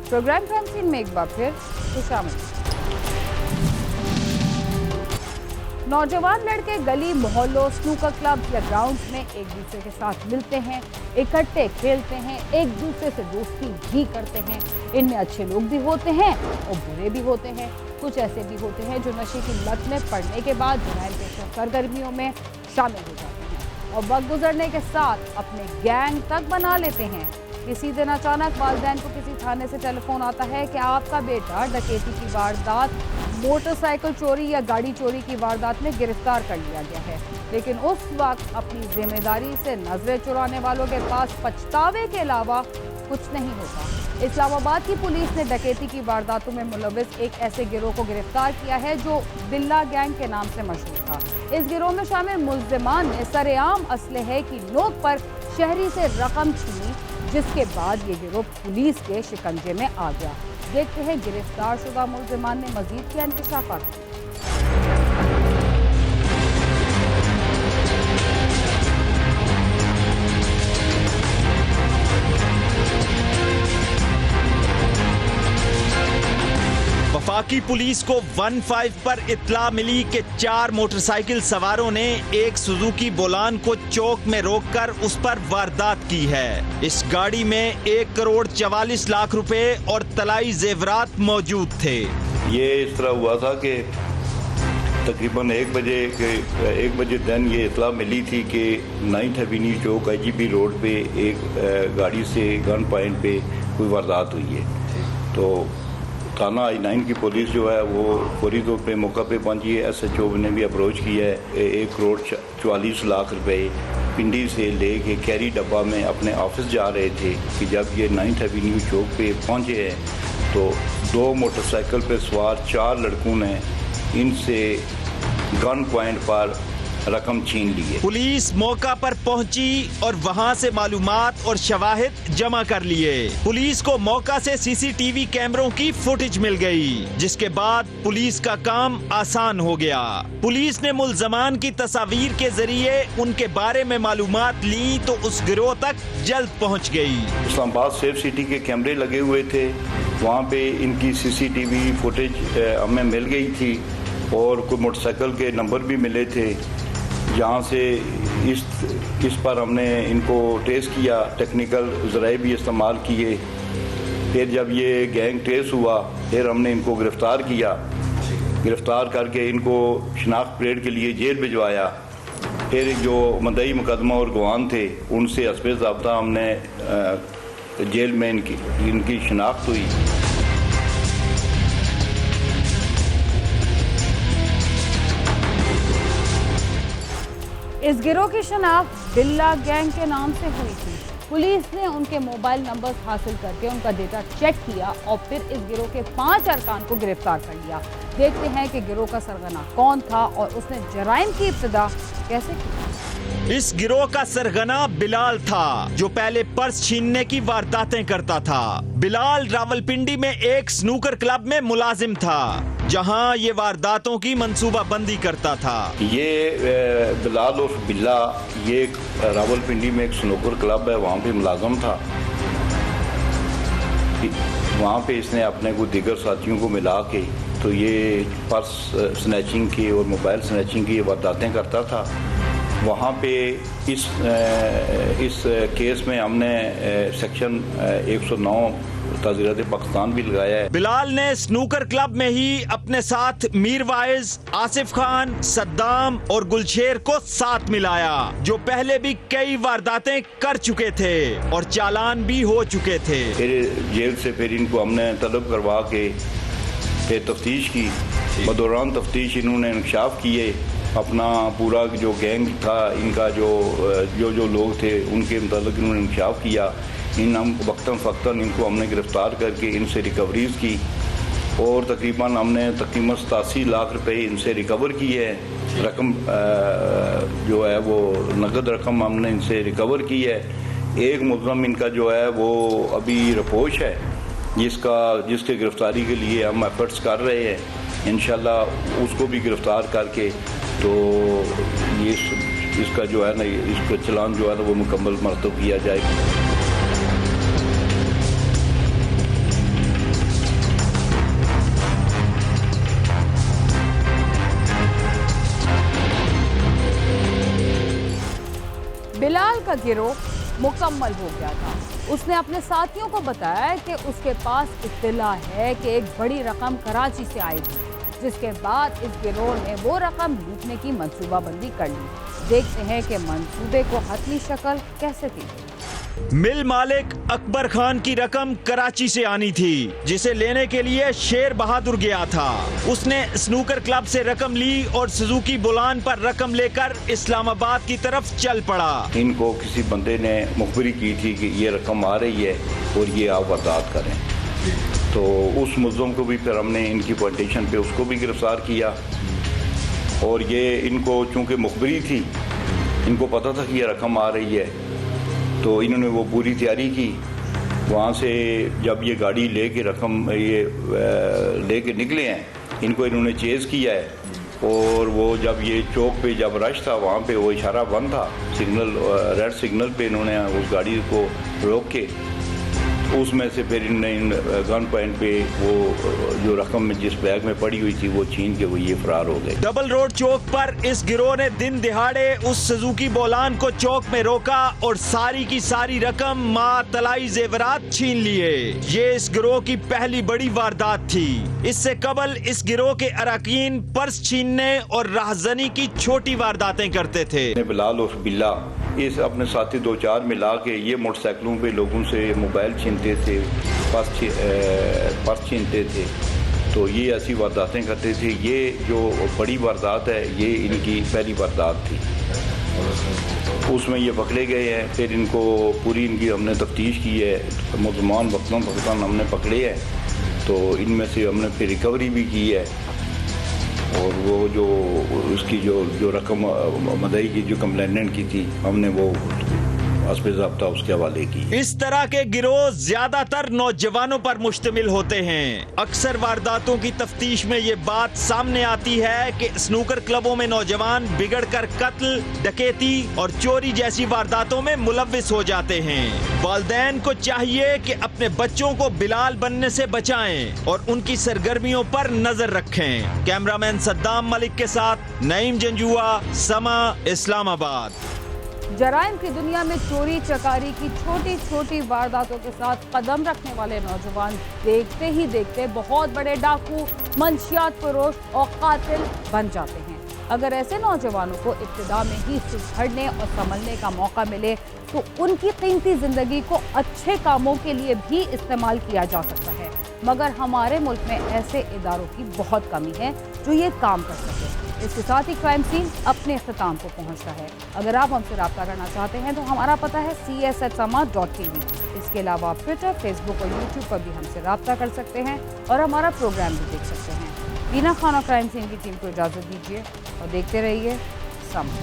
Programme crime scene में एक बार फिर शामिल। नौजवान लड़के गली मोहल्लों स्नूकर क्लब या ग्राउंड में एक दूसरे के साथ मिलते हैं, इकट्ठे खेलते हैं, एक दूसरे से दोस्ती भी करते हैं। इनमें अच्छे लोग भी होते हैं और बुरे भी होते हैं। कुछ ऐसे भी होते हैं जो नशे की लत में पड़ने के बाद जुर्माना पेशा सरगर्मियों में शामिल हो जाते हैं और वक्त गुजरने के साथ अपने गैंग तक बना लेते हैं। किसी दिन अचानक वालिदैन को किसी थाने से टेलीफोन आता है कि आपका बेटा डकैती की वारदात, मोटरसाइकिल चोरी या गाड़ी चोरी की वारदात में गिरफ्तार कर लिया गया है। लेकिन उस वक्त अपनी जिम्मेदारी से नजरें चुराने वालों के पास पछतावे के अलावा कुछ नहीं होता। इस्लामाबाद की पुलिस ने डकैती की वारदातों में मुलविस एक ऐसे गिरोह को गिरफ्तार किया है जो बिल्ला गैंग के नाम से मशहूर था। इस गिरोह में शामिल मुल्जिमान ने सरेआम असलहे की नोक पर शहरी से रकम छीनी, जिसके बाद ये गिरोह पुलिस के शिकंजे में आ गया। देखते हैं गिरफ्तार शुदा मुल्जिमान ने मजीद किया इंकशाफात। वफाकी पुलिस को 15 पर इत्तला मिली कि 4 मोटरसाइकिल सवारों ने एक सुजुकी बोलान को चौक में रोककर उस पर वारदात की है। इस गाड़ी में 1 करोड़ 44 लाख रुपए और तलाई जेवरात मौजूद थे। ये इस तरह हुआ था कि तकरीबन 1 बजे दिन ये इत्तला मिली थी कि 9th एवेन्यू चौक IGP रोड पे एक गाड़ी से गन पॉइंट पे कोई वारदात हुई है। तो थाना I9 की पुलिस जो है वो फौरी तौर पे मौका पे पहुंची है। SHO ने भी अप्रोच किया है। 1 करोड़ 44 लाख रुपए पिंडी से लेके कैरी डब्बा में अपने ऑफिस जा रहे थे कि जब ये 9th एवेन्यू चौक पे पहुंचे हैं तो 2 मोटरसाइकिल पे सवार 4 लड़कों ने इनसे गन पॉइंट पर रकम छीन ली है। पुलिस मौका पर पहुंची और वहां से मालूमात और शवाहिद जमा कर लिए। पुलिस को मौका से CCTV कैमरों की फुटेज मिल गई, जिसके बाद पुलिस का काम आसान हो गया। पुलिस ने मुल्जमान की तस्वीर के जरिए उनके बारे में मालूमात ली तो उस गिरोह तक जल्द पहुंच गई। इस्लामाबाद सेफ सिटी के कैमरे लगे हुए थे, वहाँ पे इनकी CCTV फुटेज हमें मिल गई थी और कोई मोटरसाइकिल के नंबर भी मिले थे, जहाँ से इस पर हमने इनको ट्रेस किया, टेक्निकल ज़राए भी इस्तेमाल किए। फिर जब ये गैंग ट्रेस हुआ फिर हमने इनको गिरफ़्तार किया। गिरफ़्तार करके इनको शनाख्त परेड के लिए जेल भिजवाया। फिर जो मदई मुकदमा और गवान थे उनसे हस्बे ज़ाब्ता हमने जेल में इनकी शनाख्त हुई। इस गिरोह की शनाख्त बिल्ला गैंग के नाम से हुई थी। पुलिस ने उनके मोबाइल नंबर्स हासिल करके उनका डेटा चेक किया और फिर इस गिरोह के 5 अरकान को गिरफ्तार कर लिया। देखते हैं कि गिरोह का सरगना कौन था और उसने जराइम की इब्तिदा कैसे की। इस गिरोह का सरगना बिलाल था, जो पहले पर्स छीनने की वारदातें करता था। बिलाल रावलपिंडी में एक स्नूकर क्लब में मुलाजिम था, जहां ये वारदातों की मंसूबाबंदी करता था। ये बिलाल और बिल्ला ये रावलपिंडी में एक स्नूकर क्लब है, वहाँ पे मुलाजिम था। वहाँ पे इसने अपने को दीगर साथियों को मिला के तो ये पर्स स्नैचिंग की और मोबाइल स्नैचिंग की वारदातें करता था। वहाँ पे इस केस में हमने सेक्शन 109 ताज़ीरात पाकिस्तान भी लगाया है। बिलाल ने स्नूकर क्लब में ही अपने साथ मीरवाइज, आसिफ खान, सद्दाम और गुलशेर को साथ मिलाया, जो पहले भी कई वारदातें कर चुके थे और चालान भी हो चुके थे। फिर जेल से फिर इनको हमने तलब करवा के फिर तफ्तीश की। बदौरान तफ्तीश इन्होंने इंकशाफ किए, अपना पूरा जो गैंग था इनका जो लोग थे उनके मुताबिक इन्होंने इंकशाफ किया। वक्तन फ़क्तन इनको हमने गिरफ़्तार करके इनसे रिकवरीज की और तकरीबन हमने 87 लाख रुपए इनसे रिकवर की है। रकम जो है वो नकद रकम हमने इनसे रिकवर की है। एक मुलज़म इनका जो है वो अभी रपोश है, जिसके गिरफ़्तारी के लिए हम एफर्ट्स कर रहे हैं। इंशाल्लाह उसको भी गिरफ़्तार करके तो ये इसका जो है ना इसका चलान जो है ना वो मुकम्मल मरतब किया जाएगा। बिलाल का गिरोह मुकम्मल हो गया था। उसने अपने साथियों को बताया कि उसके पास इत्तला है कि एक बड़ी रकम कराची से आएगी, जिसके बाद इस गिरोह ने वो रकम लूटने की मंसूबाबंदी कर ली। देखते हैं कि मंसूबे को हतमी शक्ल कैसे दी। मिल मालिक अकबर खान की रकम कराची से आनी थी, जिसे लेने के लिए शेर बहादुर गया था। उसने स्नूकर क्लब से रकम ली और सुजुकी बुलान पर रकम लेकर इस्लामाबाद की तरफ चल पड़ा। इनको किसी बंदे ने मुखबरी की थी कि ये रकम आ रही है और ये आप वारदात करें, तो उस मुल्ज़म को भी फिर हमने इनकी प्लांटेशन पे उसको भी गिरफ्तार किया। और ये इनको चूँकि मुखबरी थी, इनको पता था कि ये रकम आ रही है, तो इन्होंने वो पूरी तैयारी की। वहाँ से जब ये गाड़ी लेके रकम ये लेके निकले हैं, इनको इन्होंने चेज़ किया है। और वो जब ये चौक पे जब रश था, वहाँ पे वो इशारा बंद था, सिग्नल रेड सिग्नल पे इन्होंने उस गाड़ी को रोक के उसमें से फिर इन्होंने गन पॉइंट पे वो जो रकम में जिस बैग में पड़ी हुई थी वो छीन के वो ये फरार हो गए। डबल रोड चौक पर इस गिरोह ने दिन दिहाड़े उस सुजुकी बोलान को चौक में रोका और सारी की सारी रकम मातलाई जेवरात छीन लिए। ये इस गिरोह की पहली बड़ी वारदात थी। इससे कबल इस गिरोह के अरकान पर्स छीनने और राहजनी की छोटी वारदातें करते थे। बिलाल और बिल्ला इस अपने साथी दो चार मिला के ये मोटरसाइकिलों पे लोगों से मोबाइल छीनते थे, पर्स छीनते थे, तो ये ऐसी वारदातें करते थे। ये जो बड़ी वारदात है ये इनकी पहली वारदात थी, उसमें ये पकड़े गए हैं। फिर इनको पूरी इनकी हमने तफ्तीश की है, मुसलमान वक्तन हमने पकड़े हैं, तो इनमें से हमने फिर रिकवरी भी की है। और वो जो उसकी जो रकम मदई की जो कंप्लेनेंट की थी, हमने वो अस्पताल उसके हवाले की। इस तरह के गिरोह ज्यादातर नौजवानों पर मुश्तमिल होते हैं। अक्सर वारदातों की तफ्तीश में ये बात सामने आती है कि स्नूकर क्लबों में नौजवान बिगड़कर कत्ल, डकैती और चोरी जैसी वारदातों में मुलव्विस हो जाते हैं। वालिदैन को चाहिए कि अपने बच्चों को बिलाल बनने से बचाएं और उनकी सरगर्मियों पर नजर रखें। कैमरामैन सद्दाम मलिक के साथ नईम जंजुआ, समा, इस्लामाबाद। जराइम की दुनिया में चोरी चकारी की छोटी छोटी वारदातों के साथ कदम रखने वाले नौजवान देखते ही देखते बहुत बड़े डाकू, मंशियात फरोश और कातिल बन जाते हैं। अगर ऐसे नौजवानों को इब्तिदा में ही सुधरने और संभलने का मौका मिले तो उनकी कीमती जिंदगी को अच्छे कामों के लिए भी इस्तेमाल किया जा सकता है। मगर हमारे मुल्क में ऐसे इदारों की बहुत कमी है जो ये काम कर सके। इसके साथ ही क्राइम सीन अपने इख्तिताम को पहुंचता है। अगर आप हमसे रब्ता करना चाहते हैं तो हमारा पता है cs@sama.tv। इसके अलावा आप ट्विटर, फेसबुक और यूट्यूब पर भी हमसे रब्ता कर सकते हैं और हमारा प्रोग्राम भी देख सकते हैं। बीना खान और क्राइम सीन की टीम को इजाज़त दीजिए और देखते रहिए समा।